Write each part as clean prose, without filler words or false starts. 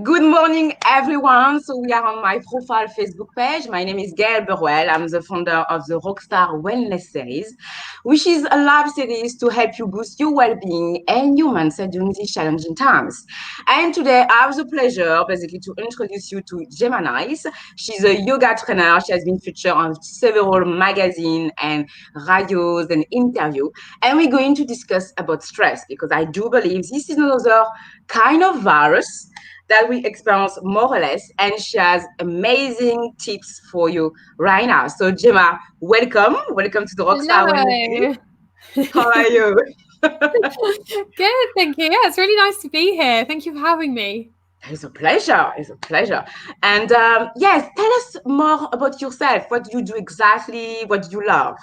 Good morning, everyone. So we are on my profile Facebook page. My name is Gail Burwell. I'm the founder of the Rockstar Wellness Series, which is a live series to help you boost your well-being and your mindset during these challenging times. And today I have the pleasure basically to introduce you to Gemma Nice. She's a yoga trainer. She has been featured on several magazines and radios and interviews. And we're going to discuss about stress because I do believe this is another kind of virus that we experience more or less. And she has amazing tips for you right now. So, Gemma, welcome. Welcome to the Rockstar Wellness Series. Hello. How are you? Good, thank you. Yeah, it's really nice to be here. Thank you for having me. It's a pleasure. It's a pleasure. And yes, tell us more about yourself. What do you do exactly? What do you love?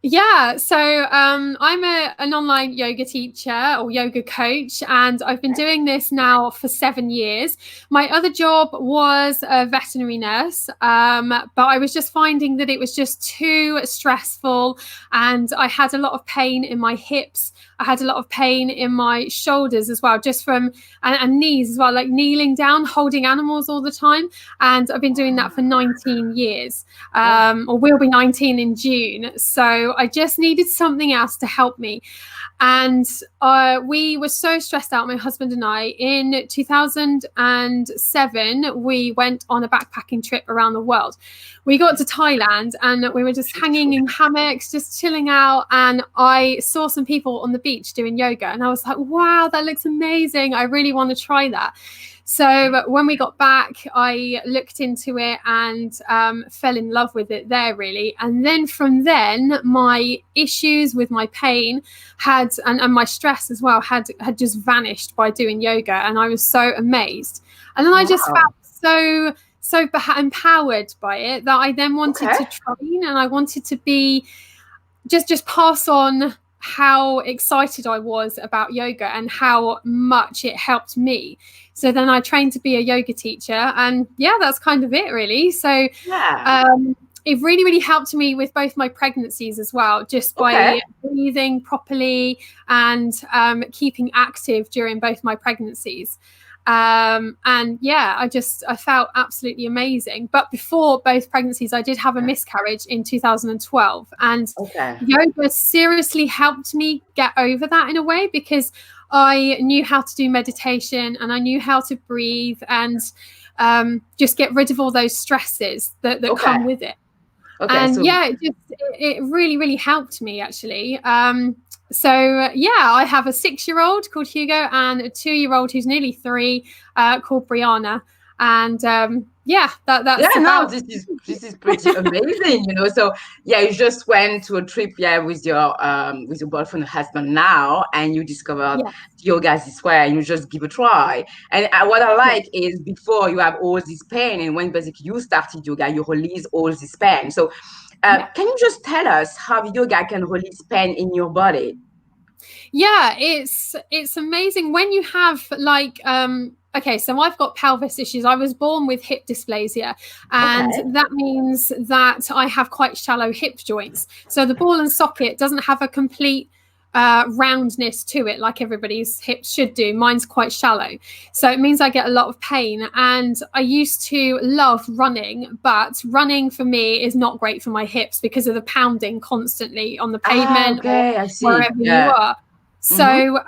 Yeah, so I'm an online yoga teacher or yoga coach, and I've been doing this now for 7 years. My other job was a veterinary nurse, but I was just finding that it was just too stressful, and I had a lot of pain in my hips. I had a lot of pain in my shoulders as well, just from and knees as well, like kneeling down, holding animals all the time. And I've been doing that for 19 years. Wow. Or will be 19 in June. So I just needed something else to help me. And we were so stressed out, my husband and I. In 2007, we went on a backpacking trip around the world. We got to Thailand and we were just hanging in hammocks, just chilling out. And I saw some people on the beach doing yoga. And I was like, wow, that looks amazing. I really want to try that. So when we got back, I looked into it and fell in love with it there, really. And then from then, my issues with my pain and my stress as well had just vanished by doing yoga. And I was so amazed. And then I just Wow. felt so empowered by it that I then wanted Okay. to train, and I wanted to be just pass on how excited I was about yoga and how much it helped me. So then I trained to be a yoga teacher, and yeah, that's kind of it really. So Yeah. it really, really helped me with both my pregnancies as well, just Okay. by breathing properly and keeping active during both my pregnancies. And yeah, I felt absolutely amazing. But before both pregnancies, I did have a miscarriage in 2012, and Okay. yoga seriously helped me get over that in a way, because I knew how to do meditation and I knew how to breathe and just get rid of all those stresses that Okay. come with it. Okay. And So, yeah, it really, really helped me actually. So yeah, I have a 6-year-old called Hugo and a 2-year-old who's nearly 3 called Brianna. And yeah, yeah, that's no, about. this is pretty amazing. So yeah, you just went to a trip, yeah, with your boyfriend and husband now, and you discovered Yeah, yoga this way, and you just give a try. And what I yeah. like is before you have all this pain, and when basically you started yoga, you release all this pain. So, Yeah. can you just tell us how yoga can release pain in your body? Yeah, it's amazing when you have like okay, so I've got pelvis issues. I was born with hip dysplasia, and Okay. that means that I have quite shallow hip joints. So the ball and socket doesn't have a complete roundness to it like everybody's hips should do. Mine's quite shallow. So it means I get a lot of pain. And I used to love running, but running for me is not great for my hips because of the pounding constantly on the Ah, pavement or okay, I see. wherever you Yeah. are. Mm-hmm. So,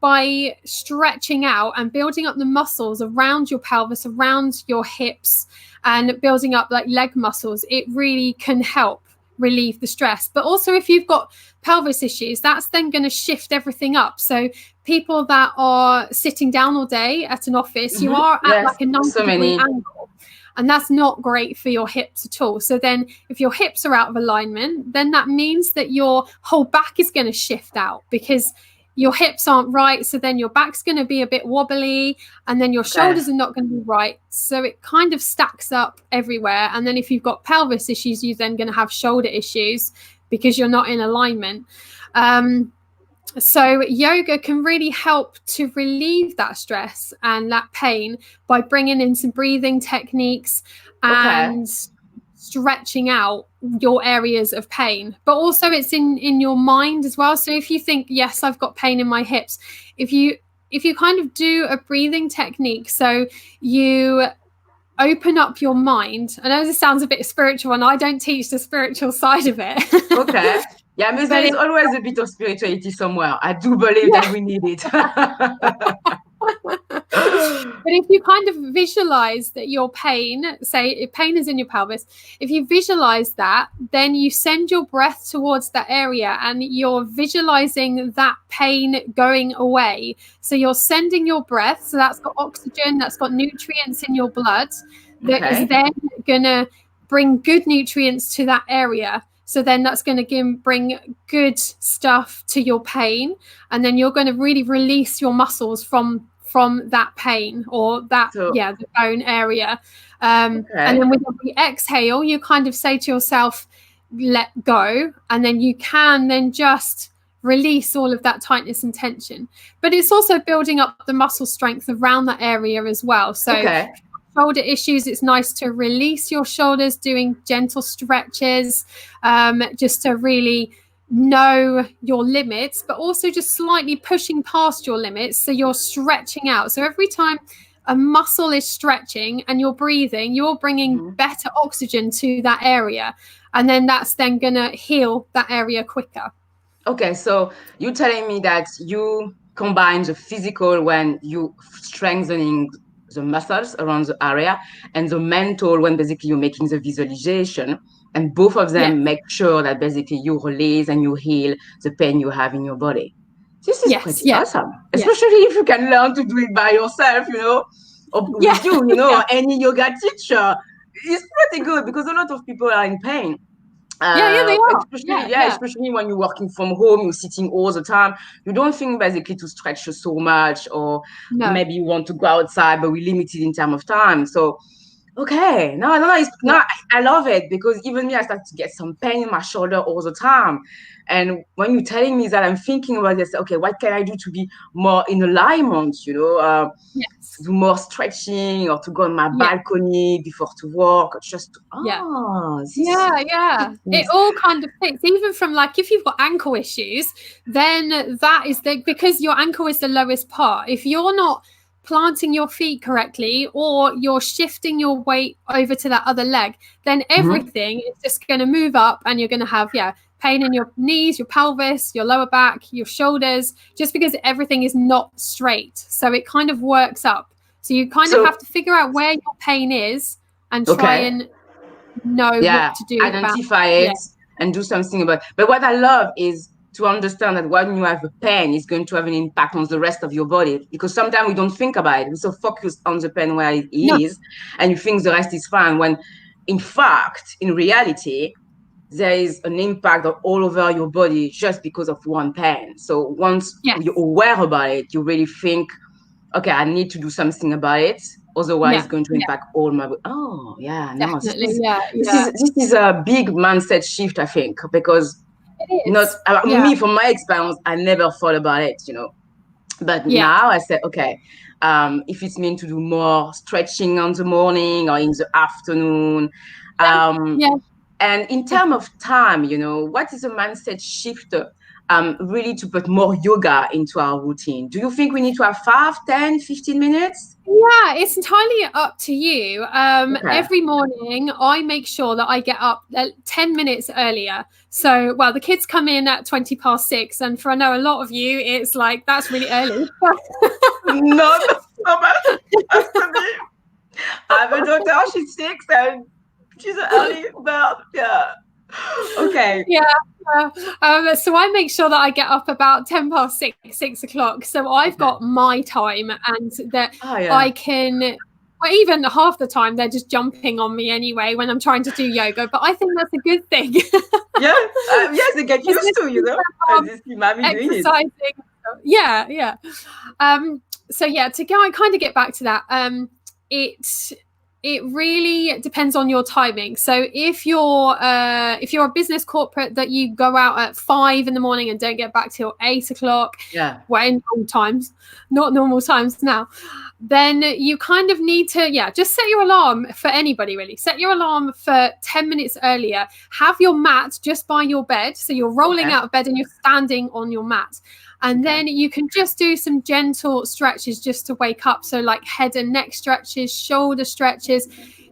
by stretching out and building up the muscles around your pelvis, around your hips, and building up like leg muscles, it really can help relieve the stress. But also, if you've got pelvis issues, that's then going to shift everything up. So, people that are sitting down all day at an office, you Mm-hmm. are at Yes. like a 90 So degree many. angle. And that's not great for your hips at all. So then if your hips are out of alignment, then that means that your whole back is going to shift out because your hips aren't right. So then your back's going to be a bit wobbly, and then your Okay. shoulders are not going to be right. So it kind of stacks up everywhere. And then if you've got pelvis issues, you're then going to have shoulder issues because you're not in alignment. So yoga can really help to relieve that stress and that pain by bringing in some breathing techniques Okay. and stretching out your areas of pain. But also it's in your mind as well. So if you think, yes, I've got pain in my hips, if you if you kind of do a breathing technique, so you open up your mind. I know this sounds a bit spiritual, and I don't teach the spiritual side of it. Okay. Yeah, but there is always a bit of spirituality somewhere. I do believe that we need it. But if you kind of visualize that your pain, say if pain is in your pelvis, if you visualize that, then you send your breath towards that area and you're visualizing that pain going away. So you're sending your breath, so that's got oxygen, that's got nutrients in your blood, that is then gonna bring good nutrients to that area. So then that's going to bring good stuff to your pain, and then you're going to really release your muscles from that pain or that the bone area. And then with every exhale, you kind of say to yourself, let go, and then you can then just release all of that tightness and tension. But it's also building up the muscle strength around that area as well. So shoulder issues, it's nice to release your shoulders, doing gentle stretches, just to really know your limits, but also just slightly pushing past your limits, so you're stretching out. So every time a muscle is stretching and you're breathing, you're bringing better oxygen to that area, and then that's then gonna heal that area quicker. Okay, so you're telling me that you combine the physical when you strengthening the muscles around the area, and the mental when basically you're making the visualization, and both of them make sure that basically you release and you heal the pain you have in your body. This is pretty awesome, especially if you can learn to do it by yourself, or with you, any yoga teacher. It's pretty good because a lot of people are in pain. They are. Especially when you're working from home, you're sitting all the time. You don't think basically to stretch so much, or maybe you want to go outside, but we're limited in terms of time. So, I love it, because even me, I start to get some pain in my shoulder all the time. And when you're telling me that, I'm thinking about this. Okay, what can I do to be more in alignment? To do more stretching, or to go on my balcony before to work, or just it all kind of fits. Even from like if you've got ankle issues, then that is because your ankle is the lowest part. If you're not planting your feet correctly, or you're shifting your weight over to that other leg, then everything is just going to move up, and you're going to have pain in your knees, your pelvis, your lower back, your shoulders, just because everything is not straight. So it kind of works up. So you kind of have to figure out where your pain is and try and know what to do. Identify it and do something about it. But what I love is to understand that when you have a pain, it's going to have an impact on the rest of your body, because sometimes we don't think about it. We're so focused on the pain where it is, and you think the rest is fine, when in fact, in reality, there is an impact all over your body just because of one pain. So once you're aware about it, you really think, okay, I need to do something about it. Otherwise, it's going to impact all my body. Oh, This is a big mindset shift, I think, because me, from my experience, I never thought about it, But now I said, okay, if it's meant to do more stretching in the morning or in the afternoon, and in terms of time, what is a mindset shift really to put more yoga into our routine? Do you think we need to have 5, 10, 15 minutes? Yeah, it's entirely up to you. Every morning, I make sure that I get up 10 minutes earlier. So, the kids come in at 6:20, and for I know a lot of you, it's like, that's really early. No, that's not bad. I have a daughter, she's 6, and she's an early bird. Okay. So I make sure that I get up about 6:10, 6 o'clock. So I've got my time, and that I can, even half the time they're just jumping on me anyway when I'm trying to do yoga. But I think that's a good thing. Yes, they get used to, exercising. To go and kind of get back to that, it really depends on your timing. So if you're a business corporate that you go out at 5 in the morning and don't get back till 8 o'clock, in normal times, not normal times now, then you kind of need to, just set your alarm for anybody really. Set your alarm for 10 minutes earlier. Have your mat just by your bed. So you're rolling out of bed and you're standing on your mat. And then you can just do some gentle stretches just to wake up. So like head and neck stretches, shoulder stretches,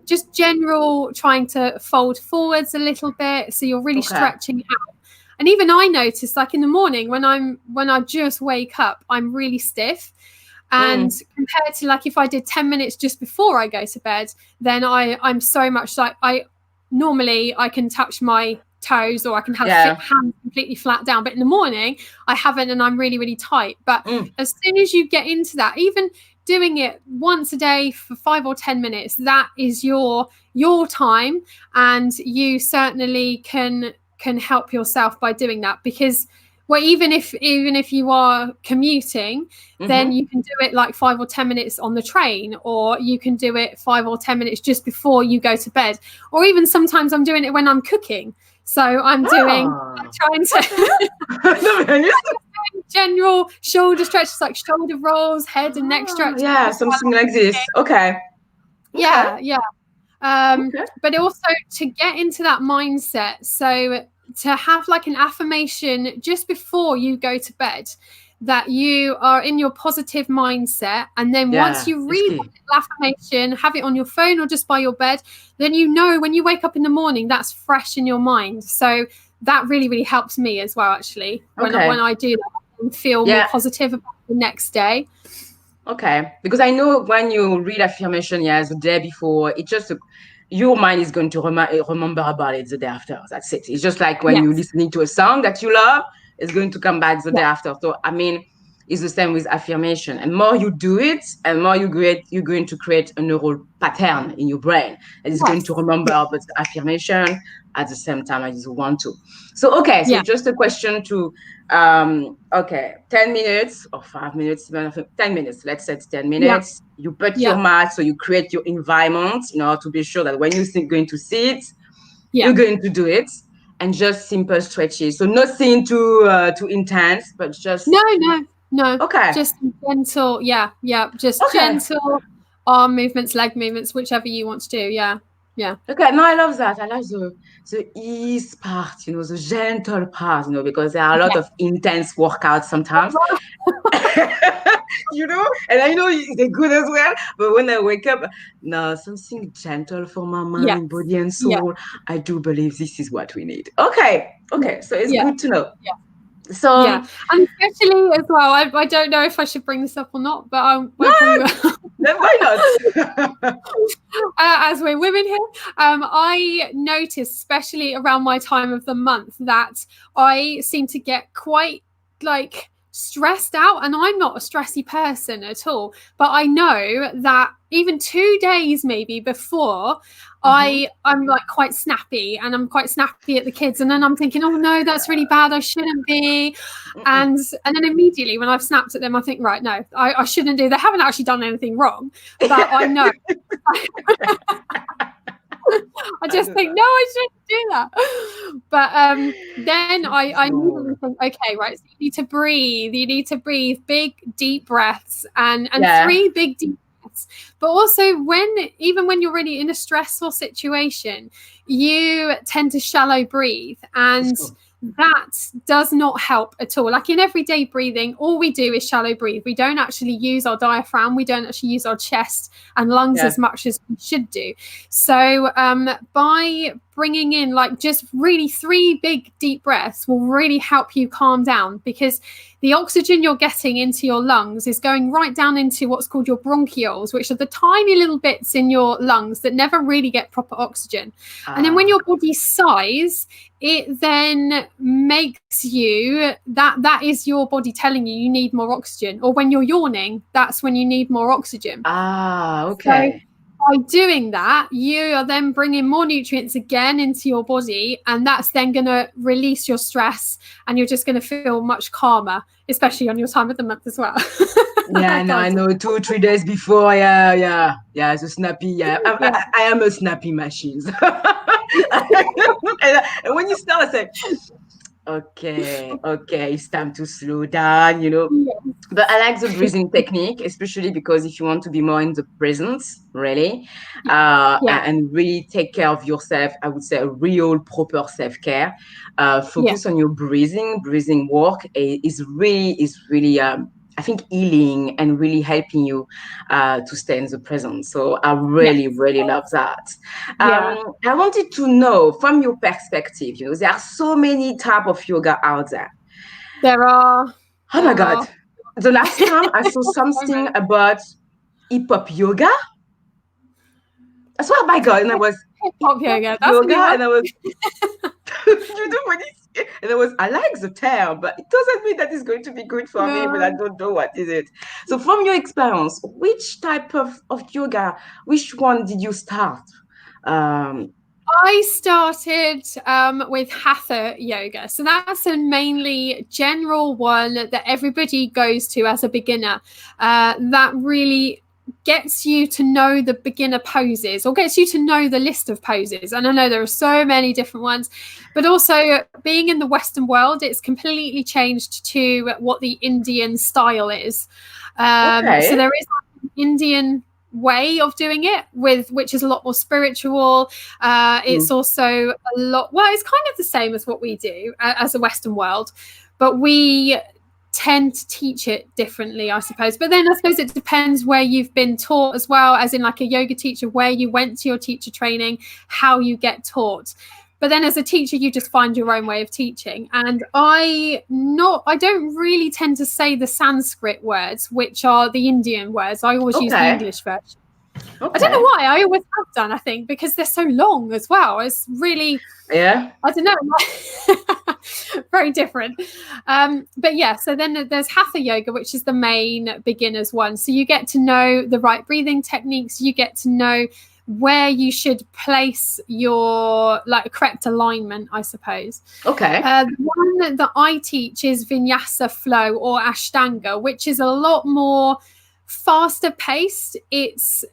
just general trying to fold forwards a little bit. So you're really stretching out. And even I notice, like in the morning when I just wake up, I'm really stiff. And compared to like if I did 10 minutes just before I go to bed, then I'm so much like normally I can touch my toes or I can have hands completely flat down. But in the morning I haven't, and I'm really, really tight. But as soon as you get into that, even doing it once a day for 5 or 10 minutes, that is your time. And you certainly can help yourself by doing that, because even if you are commuting, then you can do it like 5 or 10 minutes on the train, or you can do it 5 or 10 minutes just before you go to bed, or even sometimes I'm doing it when I'm cooking. So I'm trying to general shoulder stretches, like shoulder rolls, head and neck stretches. Yeah, something like this. Okay. Yeah. But also to get into that mindset, so to have like an affirmation just before you go to bed, that you are in your positive mindset. And then once you read the affirmation, have it on your phone or just by your bed, then you know when you wake up in the morning, that's fresh in your mind. So that really, really helps me as well, actually. When I do that, I feel more positive about the next day. Okay. Because I know when you read affirmation, the day before, it just... your mind is going to remember about it the day after. That's it. It's just like when you're listening to a song that you love, it's going to come back the day after. So, I mean, it's the same with affirmation. And more you do it, and more you're going to create a neural pattern in your brain. And it's going to remember about the affirmation at the same time as you want to. So, so just a question to, 10 minutes or 5 minutes, 10 minutes, let's say it's 10 minutes. Yeah. You put your mat, so you create your environment in order to be sure that when you're going to sit, you're going to do it. And just simple stretches. So nothing too intense, but just... No. Okay. Just gentle, just gentle arm movements, leg movements, whichever you want to do, yeah. Okay, no, I love that. I like the ease part, the gentle part, because there are a lot of intense workouts sometimes. And I know they're good as well, but when I wake up, no, something gentle for my mind, body and soul. I do believe this is what we need. Okay, so it's good to know. So and especially as well, I don't know if I should bring this up or not, but why not? As we're women here, I notice, especially around my time of the month, that I seem to get quite like stressed out, and I'm not a stressy person at all, but I know that even 2 days maybe before, I'm like quite snappy, and I'm quite snappy at the kids, and then I'm thinking, oh no, that's really bad, I shouldn't be. And then immediately when I've snapped at them, I think, right, no, I shouldn't do. They haven't actually done anything wrong, but I know. I just think, no, I shouldn't do that. But then I immediately think, okay, right, so you need to breathe big deep breaths, and 3 big deep breaths. But also even when you're really in a stressful situation, you tend to shallow breathe, and that does not help at all. Like in everyday breathing, all we do is shallow breathe. We don't actually use our diaphragm. We don't actually use our chest and lungs as much as we should do. So by bringing in like just really 3 big deep breaths will really help you calm down, because the oxygen you're getting into your lungs is going right down into what's called your bronchioles, which are the tiny little bits in your lungs that never really get proper oxygen. And then when your body sighs, it then makes you, that is your body telling you need more oxygen. Or when you're yawning, that's when you need more oxygen. Okay. So by doing that, you are then bringing more nutrients again into your body, and that's then going to release your stress, and you're just going to feel much calmer, especially on your time of the month as well. I know 2-3 days before. The snappy. I am a snappy machine. And when you start, I say, Okay, it's time to slow down, you know. But I like the breathing technique, especially because if you want to be more in the present, really, Yeah, and really take care of yourself, I would say a real proper self-care. yeah, Focus on your breathing. Breathing work is really I think healing and really helping you to stay in the present. So I yes, really, really love that. yeah. I wanted to know from your perspective, you know, there are so many type of yoga out there. There are, Oh my there God. are. The last time I saw So something many. about hip hop yoga, I swear by God, and I was Hip hip hop hop yoga. That's a yoga, new one. and I was, you know what it's, and I like the term, but it doesn't mean that it's going to be good for me, but I No. don't know what is it. So from your experience, which type of yoga, which one did you start? Um, I started with Hatha yoga. So that's a mainly general one that everybody goes to as a beginner. That really gets you to know the beginner poses or gets you to know the list of poses. And I know there are so many different ones, but also being in the Western world, it's completely changed to what the Indian style is. So okay. there is an Indian way of doing it with which is a lot more spiritual. It's Mm. also a lot, well, it's kind of the same as what we do as a Western world, but we tend to teach it differently, I suppose. But then I suppose it depends where you've been taught as well, as in like a yoga teacher, where you went to your teacher training, how you get taught. But then as a teacher, you just find your own way of teaching. And I don't really tend to say the Sanskrit words, which are the Indian words. I always use the Okay. English version. I don't know Okay. why. I always have done, I think, because they're so long as well. It's really, Yeah. I don't know, very different. But yeah, so then there's Hatha yoga, which is the main beginner's one. So you get to know the right breathing techniques. You get to know where you should place your like correct alignment, I suppose. Okay. The one that I teach is Vinyasa flow or Ashtanga, which is a lot more faster paced. It's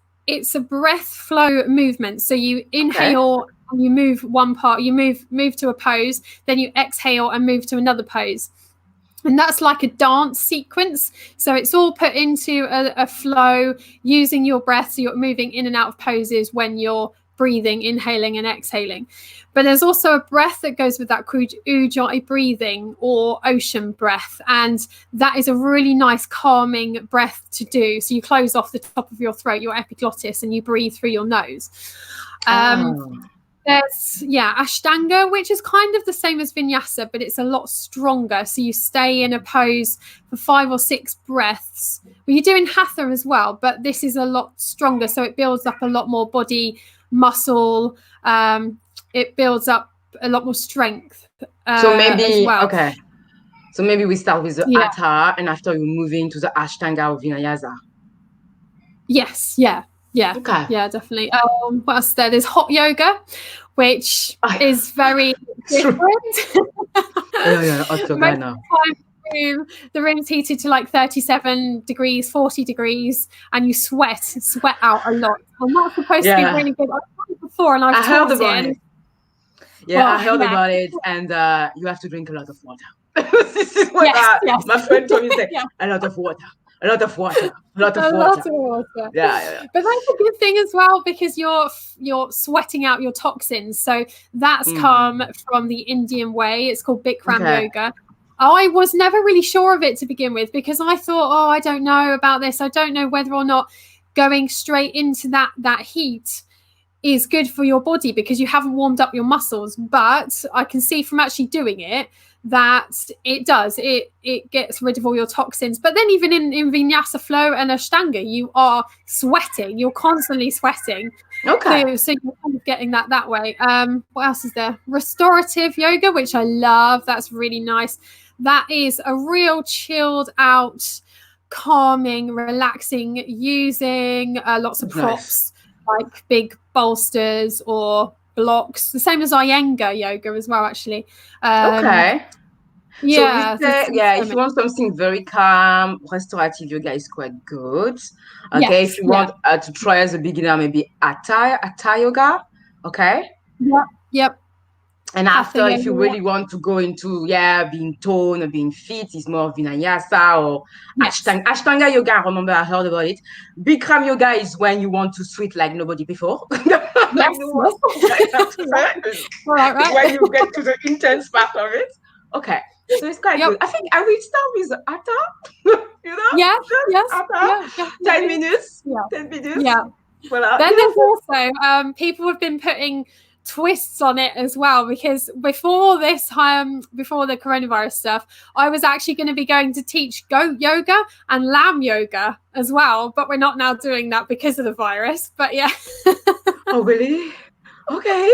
a breath flow movement. So you Okay. inhale and you move one part, you move to a pose, then you exhale and move to another pose. And that's like a dance sequence. So it's all put into a flow using your breath. So you're moving in and out of poses when you're breathing, inhaling and exhaling. But there's also a breath that goes with that called ujjayi breathing or ocean breath. And that is a really nice calming breath to do. So you close off the top of your throat, your epiglottis, and you breathe through your nose. Oh. There's Ashtanga, which is kind of the same as Vinyasa, but it's a lot stronger. So you stay in a pose for 5 or 6 breaths. Well, you're doing Hatha as well, but this is a lot stronger. So it builds up a lot more body muscle. It builds up a lot more strength So as maybe, well. okay. So maybe we start with the Yeah. Hatha, and after you move into the Ashtanga or Vinyasa. Yes. Yeah. Yeah. Okay. Yeah. Definitely. What else? There's hot yoga, which is very True. different. Yeah, hot yoga Most now. of the time, the room's heated to like 37 degrees, 40 degrees, and you sweat out a lot. And that's supposed to be Yeah, really good. I've done it before and I've I heard taught it. about And it. Yeah, I well, heard yeah. about it, and you have to drink a lot of water. This is what Yes. my friend told me. Say, Yeah. a lot of water, a lot of water, a lot of A water. lot of water. Yeah. But that's a good thing as well because you're sweating out your toxins. So that's come from the Indian way. It's called Bikram Okay. yoga. I was never really sure of it to begin with because I thought, oh, I don't know about this. I don't know whether or not going straight into that heat is good for your body because you haven't warmed up your muscles. But I can see from actually doing it that it does. It gets rid of all your toxins. But then even in Vinyasa flow and Ashtanga, you are sweating. You're constantly sweating. Okay. So you're kind of getting that way. What else is there? Restorative yoga, which I love. That's really nice. That is a real chilled out, calming, relaxing, using lots of props like big bolsters or blocks. The same as Iyengar yoga as well, actually. Okay. Yeah. So we say, if you want something very calm, restorative yoga is quite good. Okay. If Yes. you want to try as a beginner, maybe Hatha yoga. Okay. Yep. And after, Hatha if you yoga. really want to go into, being toned or being fit, it's more vinyasa or Yes. Ashtanga yoga. I remember I heard about it. Bikram yoga is when you want to sweat like nobody before. Yes. Right. When you get to the intense part of it. Okay. So it's quite good. I think I will start with Hatha. Yeah. Yes. Hatha. Yeah, 10 minutes. Yeah. 10 minutes. Yeah. Voilà. Then there's also people have been putting twists on it as well, because before this before the coronavirus stuff, I was actually going to be going to teach goat yoga and lamb yoga as well, but we're not now doing that because of the virus. But yeah. Oh really? Okay.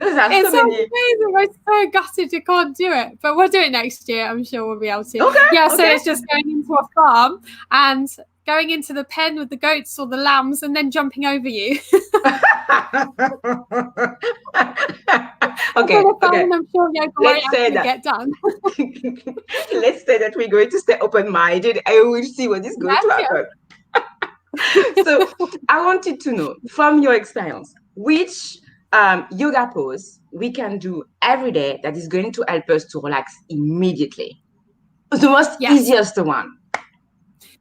It's so amazing. I'm so gutted you can't do it, but we'll do it next year. I'm sure we'll be able to. Okay. Yeah, so it's just going into a farm and going into the pen with the goats or the lambs and then jumping over you. Okay. I'm sure Let's say that. Get done. Let's say that we're going to stay open-minded and we'll see what is going to happen. So I wanted to know from your experience, which yoga pose we can do every day that is going to help us to relax immediately. The most easiest one.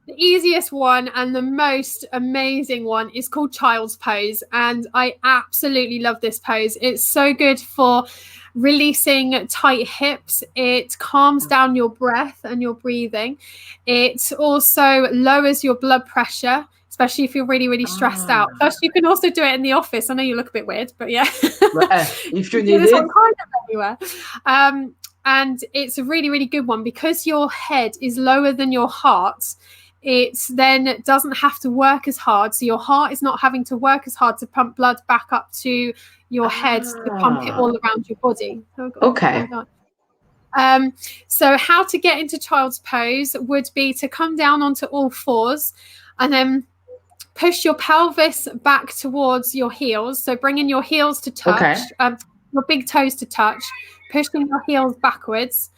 The easiest one and the most amazing one is called child's pose, and I absolutely love this pose. It's so good for releasing tight hips. It calms down your breath and your breathing. It also lowers your blood pressure, especially if you're really, really stressed out. Plus, you can also do it in the office. I know you look a bit weird, but yeah. If you need it. Kind of everywhere. And it's a really, really good one because your head is lower than your heart. It then doesn't have to work as hard. So your heart is not having to work as hard to pump blood back up to your head to pump it all around your body. Okay. So how to get into child's pose would be to come down onto all fours and then push your pelvis back towards your heels. So bringing your heels to touch, your big toes to touch, pushing your heels backwards.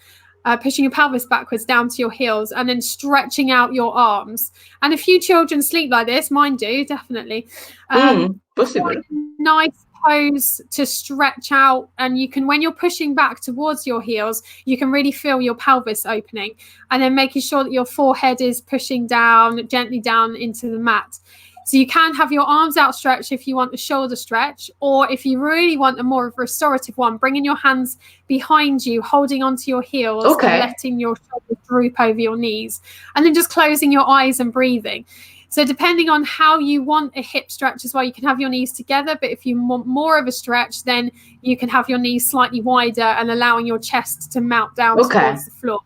Pushing your pelvis backwards down to your heels and then stretching out your arms. And a few children sleep like this. Mine do, definitely. Possibly. Nice pose to stretch out. And you can, when you're pushing back towards your heels, you can really feel your pelvis opening. And then making sure that your forehead is pushing down, gently down into the mat. So you can have your arms outstretched if you want a shoulder stretch, or if you really want a more of a restorative one, bringing your hands behind you, holding onto your heels and letting your shoulders droop over your knees, and then just closing your eyes and breathing. So depending on how you want a hip stretch as well, you can have your knees together, but if you want more of a stretch, then you can have your knees slightly wider and allowing your chest to mount down towards the floor.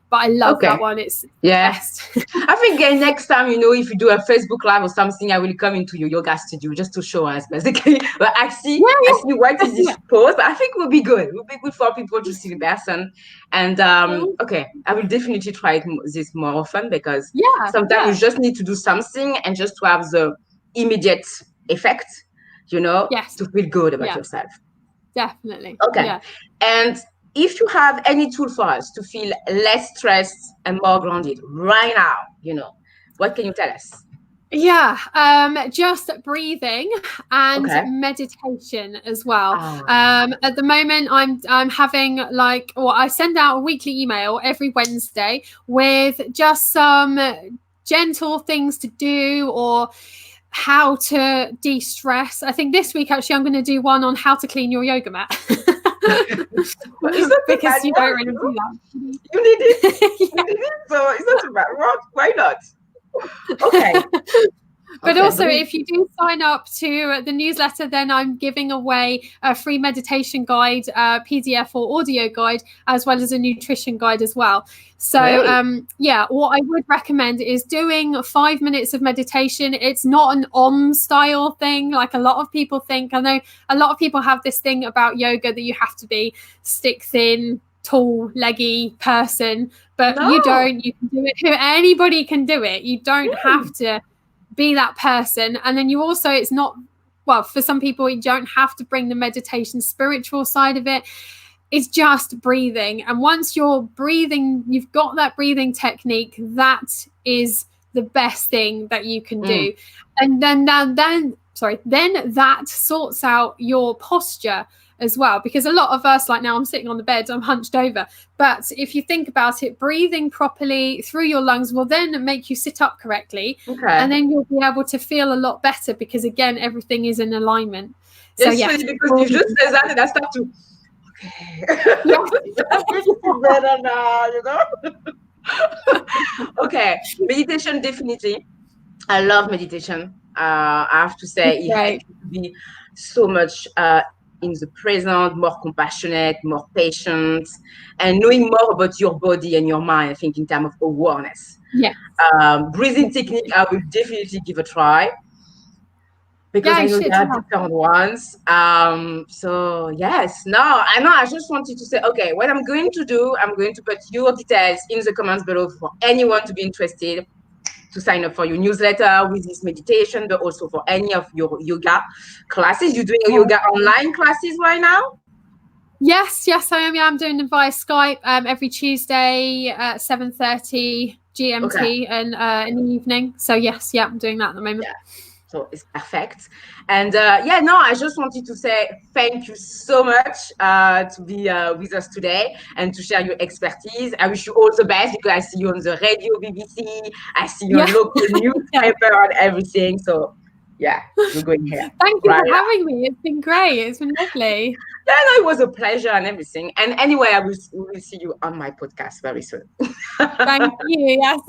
But I love that one. It's best. I think next time, if you do a Facebook Live or something, I will come into your yoga studio just to show us, basically. But I see what is this pose. But I think it will be good. It will be good for people to see the person. And I will definitely try this more often because sometimes you just need to do something and just to have the immediate effect, to feel good about yourself. Definitely. Okay. Yeah. And if you have any tool for us to feel less stressed and more grounded right now, what can you tell us? Yeah, just breathing and meditation as well. At the moment, I'm having I send out a weekly email every Wednesday with just some gentle things to do or how to de-stress. I think this week actually I'm going to do one on how to clean your yoga mat. Because you don't really do that. You need it. You need it. So it's not too bad. Why not? Okay. But also, if you do sign up to the newsletter, then I'm giving away a free meditation guide, PDF or audio guide, as well as a nutrition guide as well. So, what I would recommend is doing 5 minutes of meditation. It's not an Om style thing like a lot of people think. I know a lot of people have this thing about yoga that you have to be stick thin, tall, leggy person, but you don't. You can do it. Anybody can do it. You don't have to be that person. And then you also, it's not, for some people, you don't have to bring the meditation spiritual side of it. It's just breathing. And once you're breathing, you've got that breathing technique, that is the best thing that you can do. And then that sorts out your posture as well, because a lot of us, like now I'm sitting on the bed, I'm hunched over, but if you think about it, breathing properly through your lungs will then make you sit up correctly, and then you'll be able to feel a lot better, because again, everything is in alignment. So it's funny because you just say that and I start to better now, you know. Okay, meditation, definitely. I love meditation. I have to say, it helps you to be so much in the present, more compassionate, more patient, and knowing more about your body and your mind, I think, in terms of awareness. Breathing technique, I will definitely give a try, because I know there are different ones. So yes, I just wanted to say, okay, what I'm going to do, I'm going to put your details in the comments below for anyone to be interested to sign up for your newsletter with this meditation, but also for any of your yoga classes. You're doing yoga online classes right now? Yes, I am. Yeah, I'm doing them via Skype every Tuesday at 7:30 GMT and in the evening. So yes, I'm doing that at the moment. Yeah. So it's perfect. And I just wanted to say thank you so much to be with us today and to share your expertise. I wish you all the best, because I see you on the radio BBC, I see you on local newspaper and everything. So you're going here. Thank you for having me. It's been great. It's been lovely. Yeah, no, it was a pleasure and everything. And anyway, we will see you on my podcast very soon. Thank you. Yes.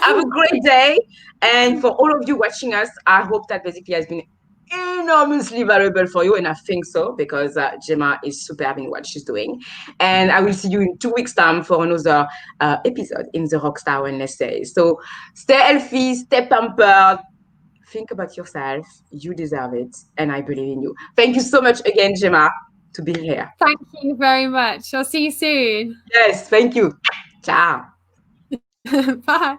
Have a great day. And for all of you watching us, I hope that basically has been enormously valuable for you. And I think so, because Gemma is superb in what she's doing. And I will see you in 2 weeks' time for another episode in the Rockstar Wellness Series. So stay healthy, stay pampered. Think about yourself. You deserve it. And I believe in you. Thank you so much again, Gemma, to be here. Thank you very much. I'll see you soon. Yes, thank you. Ciao. Bye.